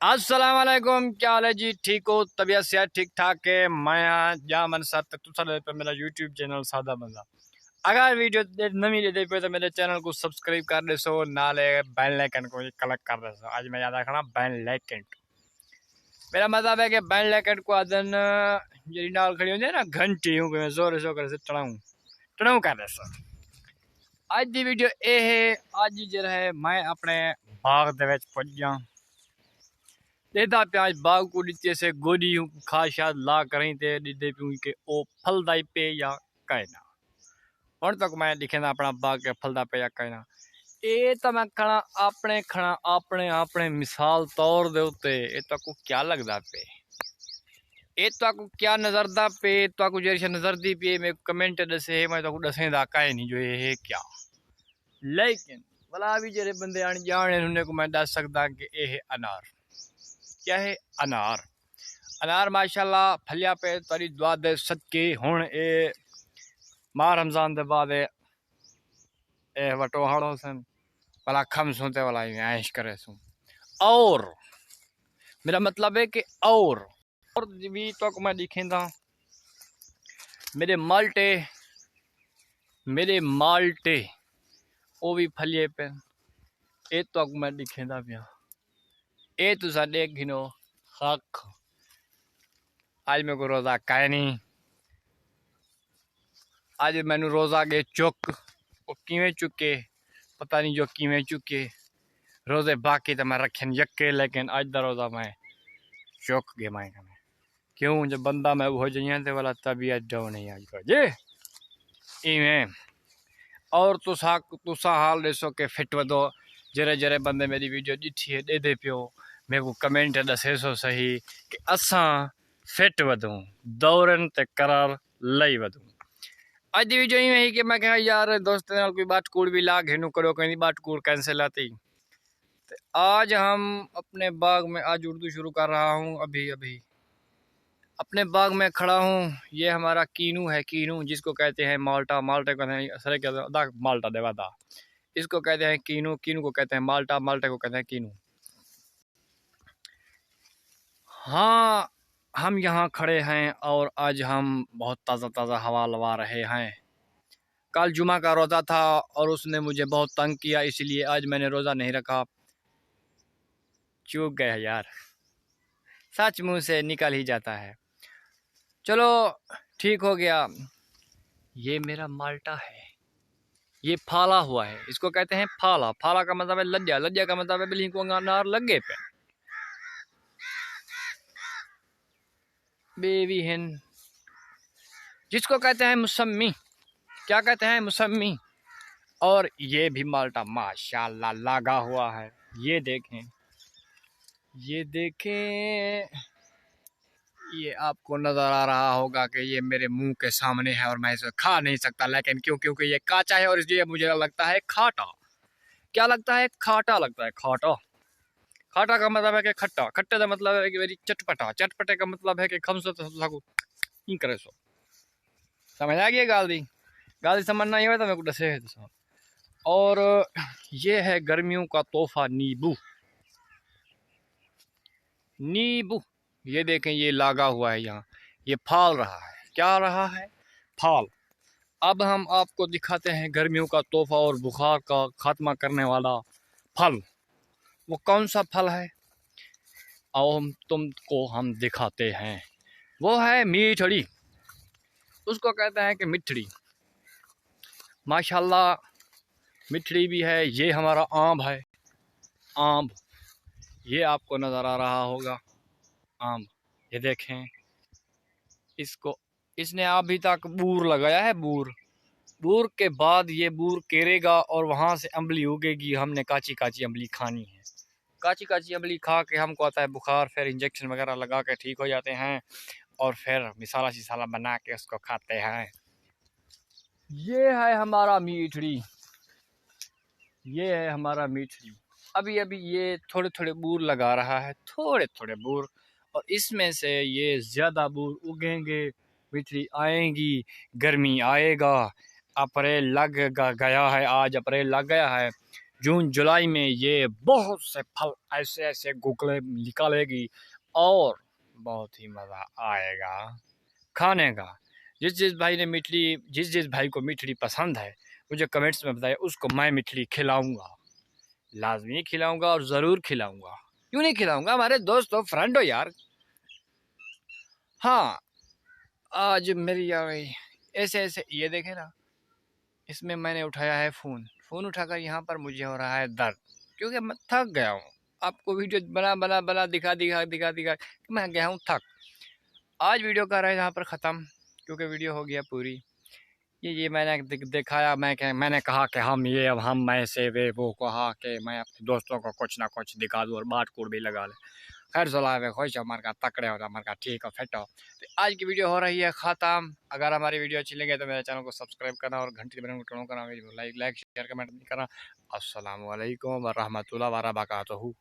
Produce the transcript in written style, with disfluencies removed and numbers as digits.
अस्सलाम वालेकुम, क्या हाल है जी? ठीक हो? तबीयत सेहत ठीक ठाक है? मैं जामन सर तक तुसा पे मेरा यूट्यूब चैनल सादा बंदा। अगर वीडियो नवी दे पे तो मेरे चैनल को सब्सक्राइब कर दे सो, नाले बेल आइकन को क्लिक कर दे सो। आज मैं याद रखना बेल आइकन। मेरा मतलब है कि बेल आइकन को आदन जी नाल खड़ी होती है ना घंटी हूं मैं जोर कर से टड़ाऊं टड़ाऊं कर दे सो। आज दी वीडियो ए है, आज जो है मैं अपने बाग दे विच पहुंच गया। देदा प्याज बाग को दिते से गोदी खाशाद ला करें ते दिदे पियूं के ओ फलदा ही पे या कहना हुण तक मैं दिखेंदा अपना बाग के फलदा पे या कहना ए तो मैं खड़ा अपने अपने मिसाल तौर दे उत्ते ए तो को क्या लगदा पे ए तो को क्या नजरदा पे तो को जेरी नजर दी पे मैं कमेंट दसे मैं तो दसेंदा काहे नहीं जो ये क्या लेकिन भला भी जेरे बंदे अनजाने उन्हें को मैं दस सकदा कि ए है अनार। क्या है? अनार। अनार माशाल्लाह फलिया पे तारी दुआ दे सदके हुण ए माह रमजान दे बाद ए वटो हाड़ो सन भला खम सुनते वाला ऐश करे सू। और मेरा मतलब है कि और भी तो मैं दिखेंदा मेरे माल्टे वो भी फलिए पे ए तो मैं दिखेंदा पिया ए तुसा देख गिनो हक आज मेरे को रोजा काहे नहीं आज मैनू रोजा के चुक वो किवें चुके पता नहीं जो किवें चुके रोजे बाकी तो मैं रखन यके लेकिन आज दा रोजा मैं चुक गए मैं क्यों जब बंदा मैं हो जाइए तो वाला तबीयत डाउन नहीं आज को जी इवें। और तुसा हाल दसो के फिट वधो जरे जरे बंदे मेरी वीडियो दिठी है दे पियो मेरे को कमेंट दसे सो सही कि असा फिट वधूं दौड़न ते करार लई वधूं। आज दी वीडियो इवें ही कि मैं कहा यार दोस्त नाल कोई बात कूड़ भी ला घेनू करो कहीं बात कूड़ कैंसिल आती। आज हम अपने बाग में आज उर्दू शुरू कर रहा हूँ अभी अपने बाग में खड़ा हूँ। ये हमारा कीनू है, कीनू जिसको कहते हैं माल्टा, माल्टे को सरे माल्टा देवादा, इसको कहते हैं कीनू, कीनू को कहते हैं माल्टा, माल्टे को कहते हैं कीनू। हाँ हम यहाँ खड़े हैं और आज हम बहुत ताज़ा ताज़ा हवा लवा रहे हैं। कल जुमा का रोज़ा था और उसने मुझे बहुत तंग किया, इसलिए आज मैंने रोज़ा नहीं रखा। चूक गया यार, सच मुंह से निकल ही जाता है। चलो ठीक हो गया। ये मेरा माल्टा है, ये फाला हुआ है, इसको कहते हैं फाला। फाला का मतलब है लज्जा, लज्जा का मतलब है बिल्ली को अनार लगे पे बेबी हिन, जिसको कहते हैं मुसम्मी। क्या कहते हैं? मुसम्मी। और ये भी माल्टा माशाल्लाह लगा हुआ है। ये देखें, ये देखें, ये आपको नजर आ रहा होगा कि ये मेरे मुंह के सामने है और मैं इसे खा नहीं सकता, लेकिन क्योंकि ये काचा है और इसलिए मुझे लगता है खाटा। क्या लगता है? खाटा लगता है। खाटा, खाटा का मतलब है कि खट्टा, खट्टे का मतलब है कि वेरी चटपटा, चटपटे का मतलब है कि खमसो तो करे सो। समझ आ गई गाल समझ नहीं हो तो मेरे को दसे। और ये है गर्मियों का तोहफा नींबू। नींबू ये देखें, ये लगा हुआ है यहाँ, ये फाल रहा है। क्या रहा है? फाल। अब हम आपको दिखाते हैं गर्मियों का तोहफा और बुखार का खात्मा करने वाला फल। वो कौन सा फल है और तुमको हम दिखाते हैं। वो है मीठड़ी, उसको कहते हैं कि मिठड़ी। माशाल्लाह मिठड़ी भी है। ये हमारा आम है, आम, ये आपको नज़र आ रहा होगा आम। ये देखें, इसने अभी तक बूर लगाया है। बूर के बाद ये बूर केरेगा और वहाँ से अम्बली उगेगी। हमने काची काची अम्बली खानी है। काची काची अम्बली खा के हमको आता है बुखार, फिर इंजेक्शन वगैरह लगा के ठीक हो जाते हैं और फिर मिसाला शिसाला बना के उसको खाते हैं। ये है हमारा मीठड़ी, ये है हमारा मीठड़ी। अभी ये थोड़े थोड़े बूर लगा रहा है, थोड़े थोड़े बूर, और इसमें से ये ज़्यादा बूर उगेंगे, मिठड़ी आएंगी, गर्मी आएगा। अप्रैल लग गया है, आज अप्रैल लग गया है। जून जुलाई में ये बहुत से फल ऐसे ऐसे गुगले निकालेगी और बहुत ही मज़ा आएगा खाने का। जिस भाई को मिठड़ी पसंद है मुझे कमेंट्स में बताइए, उसको मैं मिठड़ी खिलाऊंगा, लाजमी खिलाऊंगा और ज़रूर खिलाऊंगा। क्यों नहीं खिलाऊंगा, हमारे दोस्त हो, फ्रेंड हो यार। हाँ, आज मेरी यार ऐसे ऐसे ये देखे ना, इसमें मैंने उठाया है फ़ोन उठाकर यहाँ पर मुझे हो रहा है दर्द, क्योंकि मैं थक गया हूँ। आपको वीडियो बना दिखा कि मैं गया हूँ थक। आज वीडियो कर रहे हैं यहाँ पर ख़त्म, क्योंकि वीडियो हो गया पूरी। ये मैंने दिखाया, मैंने कहा कि हम मैं से वे वो कहा कि मैं अपने दोस्तों को कुछ ना कुछ दिखा दूँ और बाट कूड़ भी लगा ले। खैर सलाह में खुश हमारे का तकड़े हो, हमारे का ठीक हो, फिट हो। तो आज की वीडियो हो रही है ख़त्म। अगर हमारी वीडियो अच्छी लगे तो मेरे चैनल को सब्सक्राइब करना और घंटी बटन को करना, लाइक शेयर कमेंट करना। अस्सलाम वालेकुम व रहमतुल्लाहि व बरकातहू।